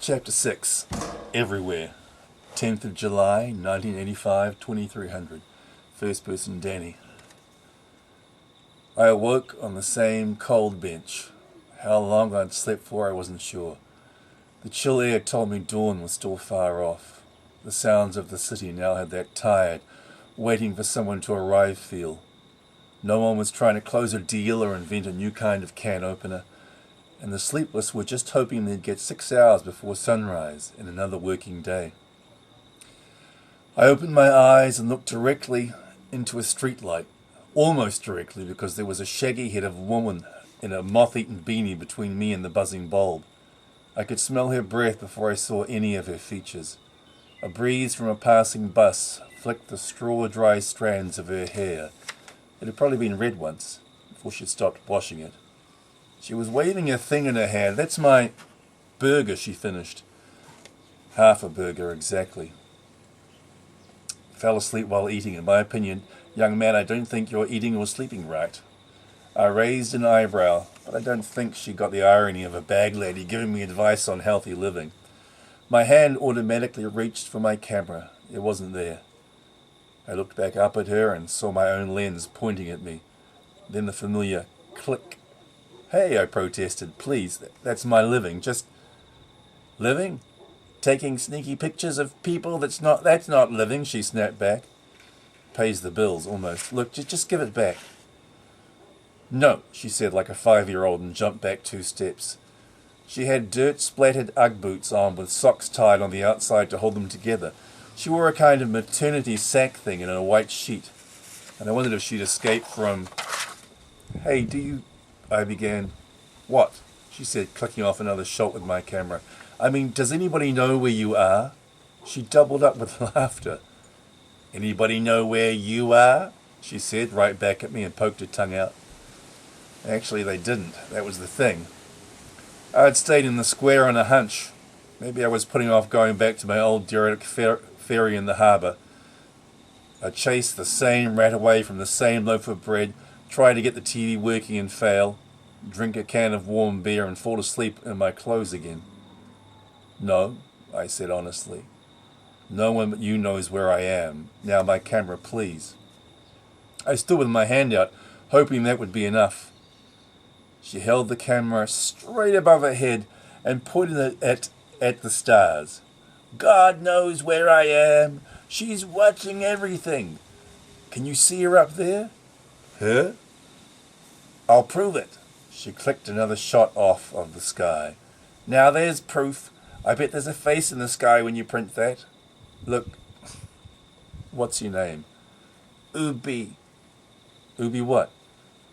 Chapter 6. Everywhere. 10th of July, 1985, 2300. First person Danny. I awoke on the same cold bench. How long I'd slept for I wasn't sure. The chill air told me dawn was still far off. The sounds of the city now had that tired, waiting for someone to arrive feel. No one was trying to close a deal or invent a new kind of can opener, and the sleepless were just hoping they'd get 6 hours before sunrise in another working day. I opened my eyes and looked directly into a streetlight, almost directly because there was a shaggy head of a woman in a moth-eaten beanie between me and the buzzing bulb. I could smell her breath before I saw any of her features. A breeze from a passing bus flicked the straw-dry strands of her hair. It had probably been red once, before she'd stopped washing it. She was waving a thing in her hand. "That's my burger," she finished. Half a burger, exactly. Fell asleep while eating. In my opinion, young man, I don't think you're eating or sleeping right. I raised an eyebrow, but I don't think she got the irony of a bag lady giving me advice on healthy living. My hand automatically reached for my camera. It wasn't there. I looked back up at her and saw my own lens pointing at me. Then the familiar click. "Hey," I protested, "please, that's my living. Just living? Taking sneaky pictures of people, that's not living," she snapped back. "Pays the bills, almost. Look, just give it back." "No," she said like a 5-year-old and jumped back 2 steps. She had dirt-splattered Ugg boots on with socks tied on the outside to hold them together. She wore a kind of maternity sack thing and a white sheet, and I wondered if she'd escaped from... "Hey, do you..." I began. "What?" she said, clicking off another shot with my camera. "I mean, does anybody know where you are?" She doubled up with laughter. "Anybody know where you are?" she said, right back at me and poked her tongue out. Actually, they didn't. That was the thing. I'd stayed in the square on a hunch. Maybe I was putting off going back to my old derelict ferry in the harbour. I chased the same rat away from the same loaf of bread, try to get the TV working and fail, drink a can of warm beer and fall asleep in my clothes again. "No," I said honestly. "No one but you knows where I am. Now my camera, please." I stood with my hand out, hoping that would be enough. She held the camera straight above her head and pointed it at the stars. "God knows where I am. She's watching everything. Can you see her up there?" "Her?" "I'll prove it." She clicked another shot off of the sky. "Now there's proof. I bet there's a face in the sky when you print that. Look." "What's your name?" "Ubi." "Ubi what?"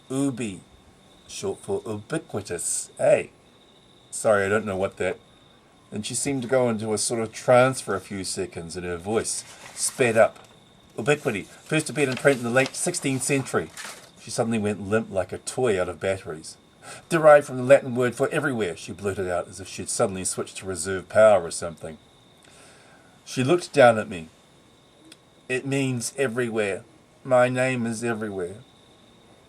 "Ubi. Short for ubiquitous. Hey." Sorry, I don't know what that... And she seemed to go into a sort of trance for a few seconds, and her voice sped up. "Ubiquity. First appeared in print in the late 16th century. She suddenly went limp like a toy out of batteries. "Derived from the Latin word for everywhere," she blurted out as if she'd suddenly switched to reserve power or something. She looked down at me. "It means everywhere. My name is everywhere."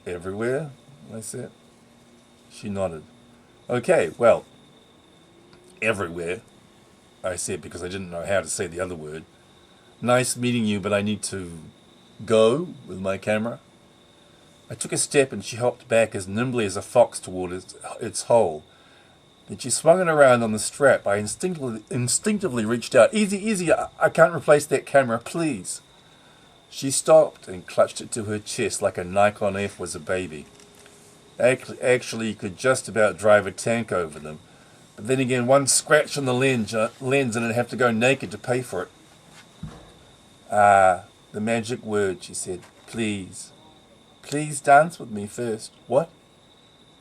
"Everywhere?" I said. She nodded. "Okay, well, everywhere," I said because I didn't know how to say the other word. "Nice meeting you, but I need to go with my camera." I took a step and she hopped back as nimbly as a fox toward its hole. Then she swung it around on the strap. I instinctively reached out. "Easy, easy, I can't replace that camera, please." She stopped and clutched it to her chest like a Nikon F was a baby. Actually, you could just about drive a tank over them. But then again, one scratch on the lens and I'd have to go naked to pay for it. "Ah, the magic word," she said. "Please. Please dance with me first." "What?"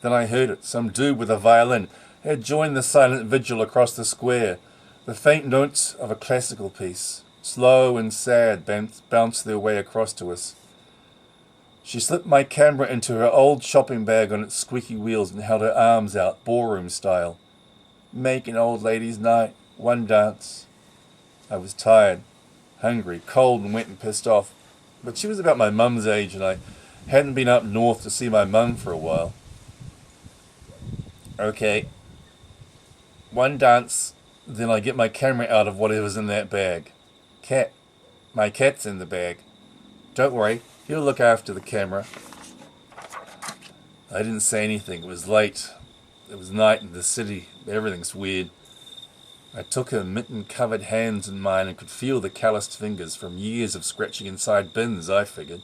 Then I heard it. Some dude with a violin had joined the silent vigil across the square. The faint notes of a classical piece, slow and sad, bounced their way across to us. She slipped my camera into her old shopping bag on its squeaky wheels and held her arms out, ballroom style. "Make an old lady's night. One dance." I was tired, hungry, cold and wet and pissed off. But she was about my mum's age and I hadn't been up north to see my mum for a while. "Okay. One dance. Then I get my camera out of whatever's in that bag. Cat. My cat's in the bag. Don't worry, he'll look after the camera. I didn't say anything. It was late. It was night in the city. Everything's weird. I took her mitten-covered hands in mine and could feel the calloused fingers from years of scratching inside bins, I figured.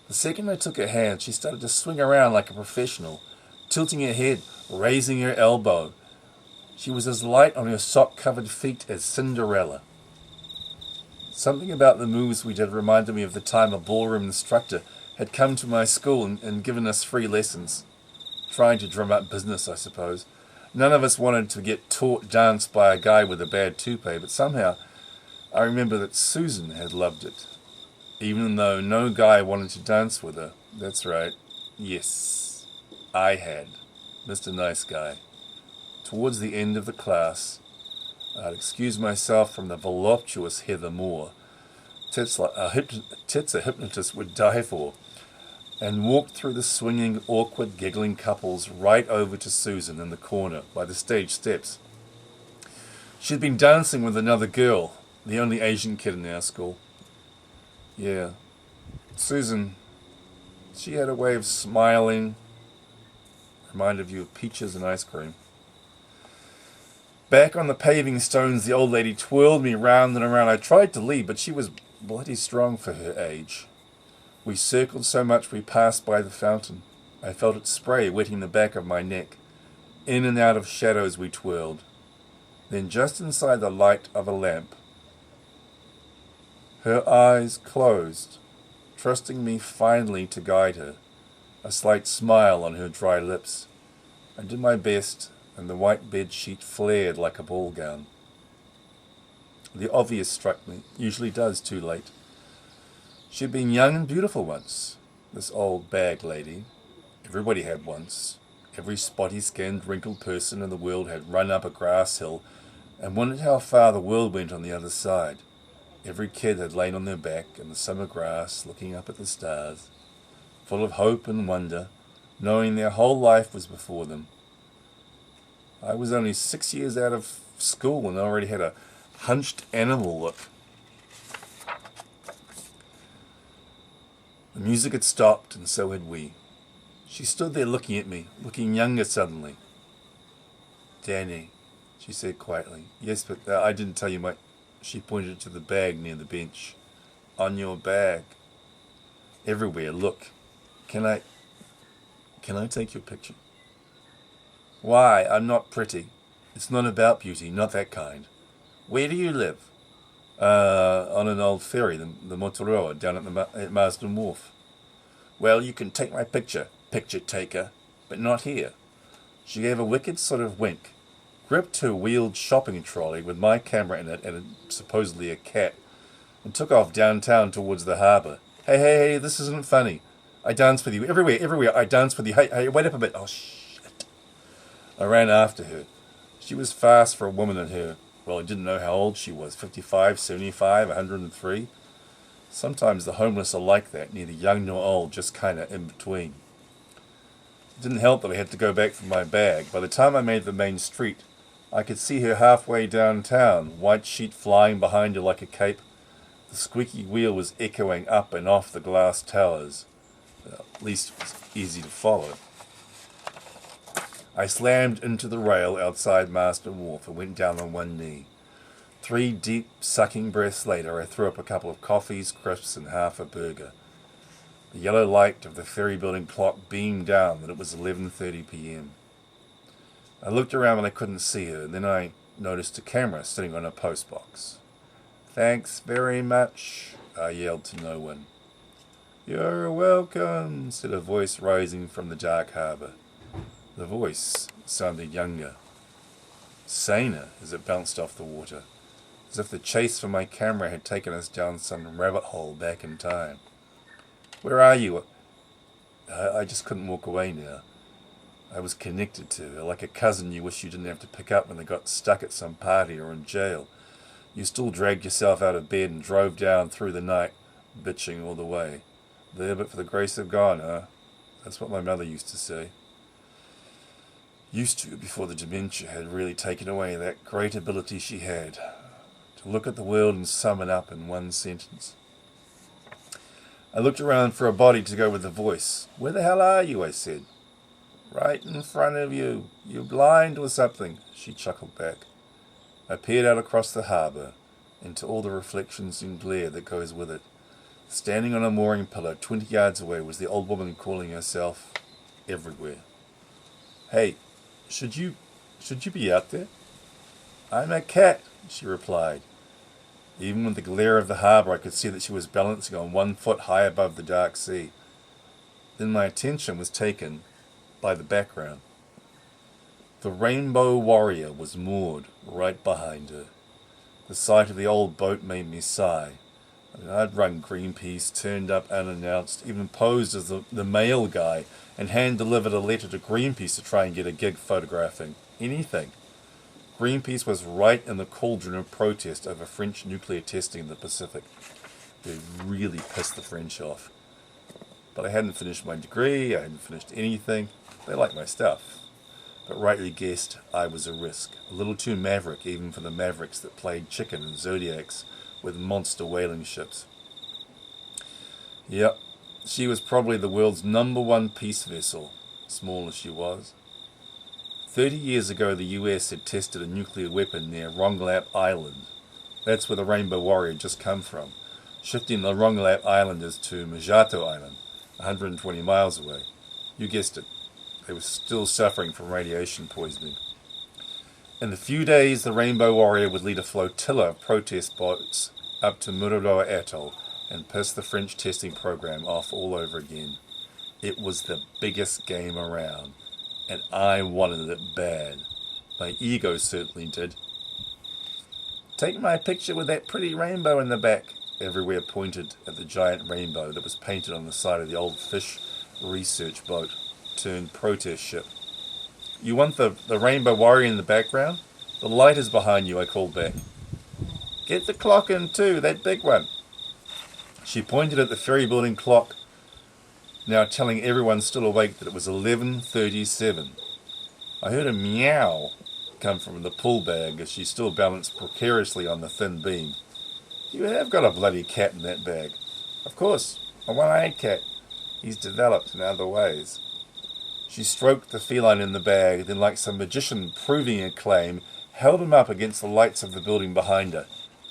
The second I took her hand, she started to swing around like a professional, tilting her head, raising her elbow. She was as light on her sock-covered feet as Cinderella. Something about the moves we did reminded me of the time a ballroom instructor had come to my school and given us free lessons. Trying to drum up business, I suppose. None of us wanted to get taught dance by a guy with a bad toupee, but somehow I remember that Susan had loved it. Even though no guy wanted to dance with her. That's right. Yes, I had. Mr. Nice Guy. Towards the end of the class, I'd excuse myself from the voluptuous Heather Moore, tits a hypnotist would die for, and walked through the swinging, awkward, giggling couples right over to Susan in the corner by the stage steps. She'd been dancing with another girl, the only Asian kid in our school. Yeah, Susan, she had a way of smiling, reminded you of peaches and ice cream. Back on the paving stones, the old lady twirled me round and around. I tried to leave, but she was bloody strong for her age. We circled so much we passed by the fountain. I felt its spray wetting the back of my neck. In and out of shadows we twirled. Then just inside the light of a lamp, her eyes closed, trusting me finally to guide her, a slight smile on her dry lips. I did my best, and the white bed sheet flared like a ball gown. The obvious struck me, usually does too late. She'd been young and beautiful once, this old bag lady. Everybody had once. Every spotty-skinned, wrinkled person in the world had run up a grass hill and wondered how far the world went on the other side. Every kid had lain on their back in the summer grass, looking up at the stars, full of hope and wonder, knowing their whole life was before them. I was only 6 years out of school and already had a hunched animal look. The music had stopped, and so had we. She stood there looking at me, looking younger suddenly. "Danny," she said quietly. "Yes, but I didn't tell you my..." She pointed to the bag near the bench. "On your bag. Everywhere, look. Can I take your picture?" "Why? I'm not pretty. It's not about beauty, not that kind. Where do you live?" On an old ferry, the Motoroa, down at Marsden Wharf." "Well, you can take my picture, picture taker, but not here." She gave a wicked sort of wink, gripped her wheeled shopping trolley with my camera in it and supposedly a cat, and took off downtown towards the harbour. Hey, this isn't funny. I dance with you. Everywhere, I dance with you. Hey, wait up a bit. Oh, shit. I ran after her. She was fast for a woman in her. Well, I didn't know how old she was, 55, 75, 103. Sometimes the homeless are like that, neither young nor old, just kind of in between. It didn't help that I had to go back for my bag. By the time I made the main street, I could see her halfway downtown, white sheet flying behind her like a cape. The squeaky wheel was echoing up and off the glass towers. At least it was easy to follow. I slammed into the rail outside Marsden Wharf and went down on one knee. 3 deep, sucking breaths later, I threw up a couple of coffees, crisps, and half a burger. The yellow light of the ferry building clock beamed down that it was 11:30 p.m. I looked around and I couldn't see her, and then I noticed a camera sitting on a postbox. "Thanks very much," I yelled to no one. "You're welcome," said a voice rising from the dark harbour. The voice sounded younger, saner as it bounced off the water, as if the chase for my camera had taken us down some rabbit hole back in time. "Where are you?" I just couldn't walk away now. I was connected to her, like a cousin you wish you didn't have to pick up when they got stuck at some party or in jail. You still dragged yourself out of bed and drove down through the night, bitching all the way. "There but for the grace of God, huh?" That's what my mother used to say. Used to before the dementia had really taken away that great ability she had to look at the world and sum it up in one sentence. I looked around for a body to go with the voice. "Where the hell are you?" I said. "Right in front of you. You're blind or something," she chuckled back. I peered out across the harbour, into all the reflections and glare that goes with it. Standing on a mooring pillar 20 yards away was the old woman calling herself everywhere. "Hey, should you be out there?" "I'm a cat," she replied. Even with the glare of the harbour, I could see that she was balancing on 1 foot high above the dark sea. Then my attention was taken by the background. The Rainbow Warrior was moored right behind her. The sight of the old boat made me sigh. I'd run Greenpeace, turned up unannounced, even posed as the mail guy, and hand-delivered a letter to Greenpeace to try and get a gig photographing anything. Greenpeace was right in the cauldron of protest over French nuclear testing in the Pacific. It really pissed the French off. But I hadn't finished my degree, I hadn't finished anything. They liked my stuff. But rightly guessed, I was a risk. A little too maverick even for the mavericks that played chicken and zodiacs with monster whaling ships. Yep, she was probably the world's #1 peace vessel, small as she was. 30 years ago, the US had tested a nuclear weapon near Rongelap Island. That's where the Rainbow Warrior had just come from, shifting the Rongelap Islanders to Majato Island, 120 miles away. You guessed it, they were still suffering from radiation poisoning. In a few days, the Rainbow Warrior would lead a flotilla of protest boats up to Mururoa Atoll and piss the French testing program off all over again. It was the biggest game around, and I wanted it bad. My ego certainly did. "Take my picture with that pretty rainbow in the back." Everywhere pointed at the giant rainbow that was painted on the side of the old fish research boat turned protest ship. "You want the Rainbow Warrior in the background? The light is behind you," I called back. "Get the clock in too, that big one." She pointed at the ferry building clock, now telling everyone still awake that it was 11:37. I heard a meow come from the pull bag as she still balanced precariously on the thin beam. "You have got a bloody cat in that bag." "Of course, a one-eyed cat. He's developed in other ways." She stroked the feline in the bag, then like some magician proving a claim, held him up against the lights of the building behind her.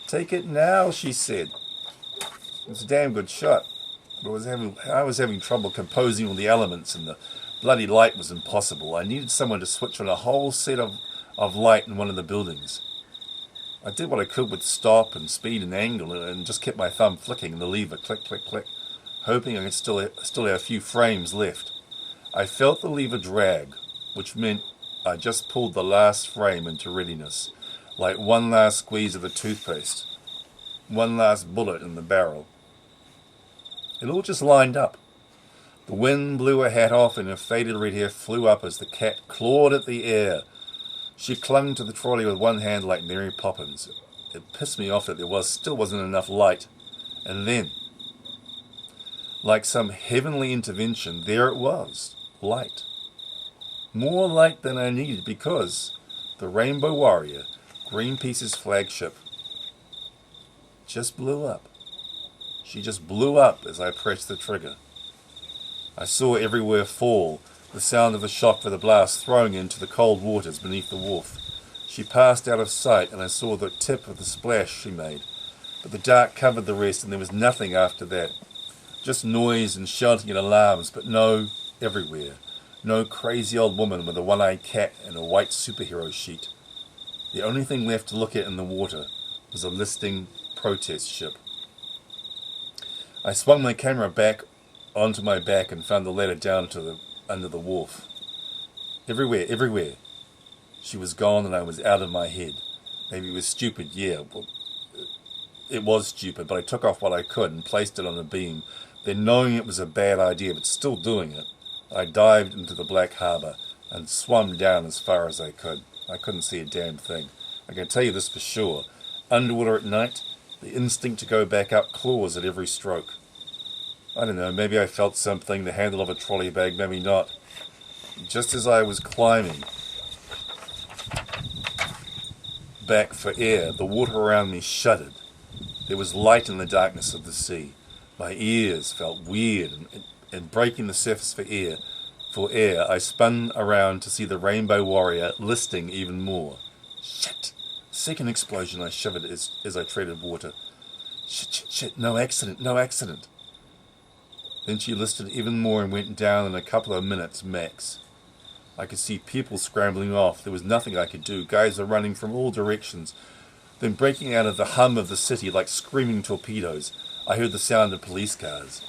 "Take it now," she said. It was a damn good shot, but I was having trouble composing all the elements, and the bloody light was impossible. I needed someone to switch on a whole set of light in one of the buildings. I did what I could with stop and speed and angle, and just kept my thumb flicking the lever, click, click, click, hoping I could still have a few frames left. I felt the lever drag, which meant I just pulled the last frame into readiness, like one last squeeze of the toothpaste, one last bullet in the barrel. It all just lined up. The wind blew her hat off and her faded red hair flew up as the cat clawed at the air. She clung to the trolley with one hand like Mary Poppins. It pissed me off that there still wasn't enough light. And then, like some heavenly intervention, there it was, light. More light than I needed because the Rainbow Warrior, Greenpeace's flagship, just blew up. She just blew up as I pressed the trigger. I saw everywhere fall, the sound of the shock for the blast throwing her into the cold waters beneath the wharf. She passed out of sight and I saw the tip of the splash she made, but the dark covered the rest and there was nothing after that. Just noise and shouting and alarms, but no everywhere. No crazy old woman with a one-eyed cat and a white superhero sheet. The only thing left to look at in the water was a listing protest ship. I swung my camera back onto my back and found the ladder down to under the wharf. Everywhere. She was gone and I was out of my head. Maybe it was stupid, yeah. Well, it was stupid, but I took off what I could and placed it on a beam. Then, knowing it was a bad idea, but still doing it, I dived into the black harbour and swam down as far as I could. I couldn't see a damn thing. I can tell you this for sure. Underwater at night, the instinct to go back up claws at every stroke. I don't know, maybe I felt something, the handle of a trolley bag, maybe not. Just as I was climbing, back for air, the water around me shuddered. There was light in the darkness of the sea. My ears felt weird, and breaking the surface for air, I spun around to see the Rainbow Warrior listing even more. Shit! Second explosion, I shivered as I treaded water. Shit, no accident. Then she listed even more and went down in a couple of minutes max. I could see people scrambling off. There was nothing I could do. Guys were running from all directions. Then breaking out of the hum of the city like screaming torpedoes, I heard the sound of police cars.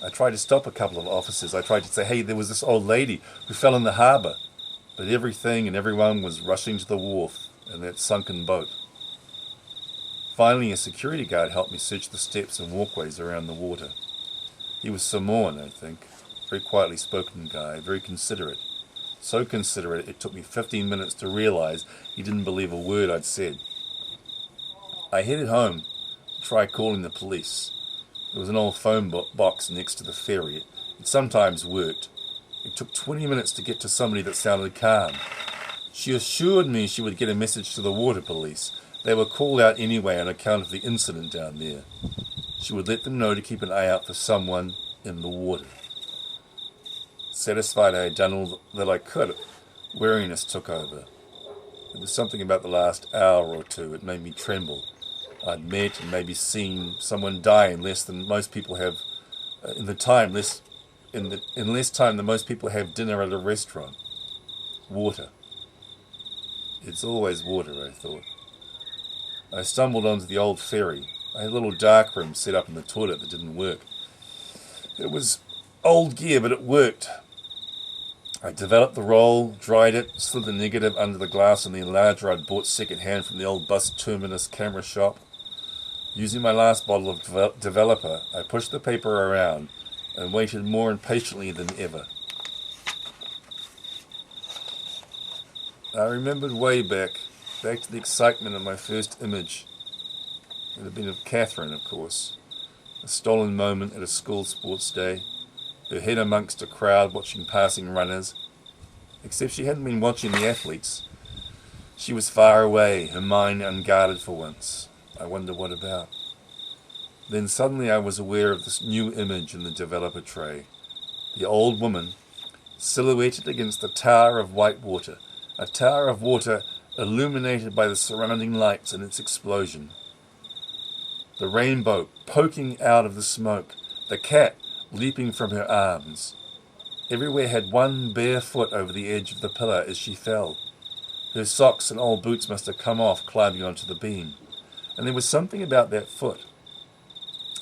I tried to stop a couple of officers. I tried to say, hey, there was this old lady who fell in the harbour. But everything and everyone was rushing to the wharf and that sunken boat. Finally, a security guard helped me search the steps and walkways around the water. He was Samoan, I think. Very quietly spoken guy, very considerate. So considerate it took me 15 minutes to realise he didn't believe a word I'd said. I headed home to try calling the police. There was an old phone box next to the ferry. It sometimes worked. It took 20 minutes to get to somebody that sounded calm. She assured me she would get a message to the water police. They were called out anyway on account of the incident down there. She would let them know to keep an eye out for someone in the water. Satisfied I had done all that I could, weariness took over. There was something about the last hour or two. It made me tremble. I'd met and maybe seen someone die in less than most people have, in less time than most people have dinner at a restaurant. Water. It's always water, I thought. I stumbled onto the old ferry. I had a little dark room set up in the toilet that didn't work. It was old gear, but it worked. I developed the roll, dried it, slid the negative under the glass and the enlarger I'd bought second-hand from the old bus terminus camera shop. Using my last bottle of developer, I pushed the paper around and waited more impatiently than ever. I remembered way back to the excitement of my first image. It had been of Catherine, of course. A stolen moment at a school sports day. Her head amongst a crowd watching passing runners. Except she hadn't been watching the athletes. She was far away, her mind unguarded for once. I wonder what about. Then suddenly I was aware of this new image in the developer tray. The old woman, silhouetted against the tower of white water. A tower of water illuminated by the surrounding lights in its explosion. The rainbow poking out of the smoke. The cat leaping from her arms. Everywhere had one bare foot over the edge of the pillar as she fell. Her socks and old boots must have come off climbing onto the beam. And there was something about that foot.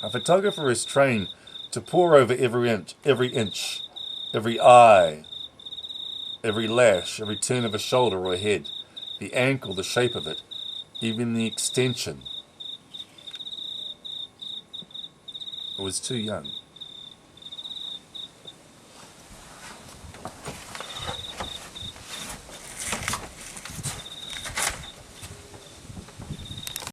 A photographer is trained to pore over every inch, every eye, every lash, every turn of a shoulder or a head, the ankle, the shape of it, even the extension. I was too young.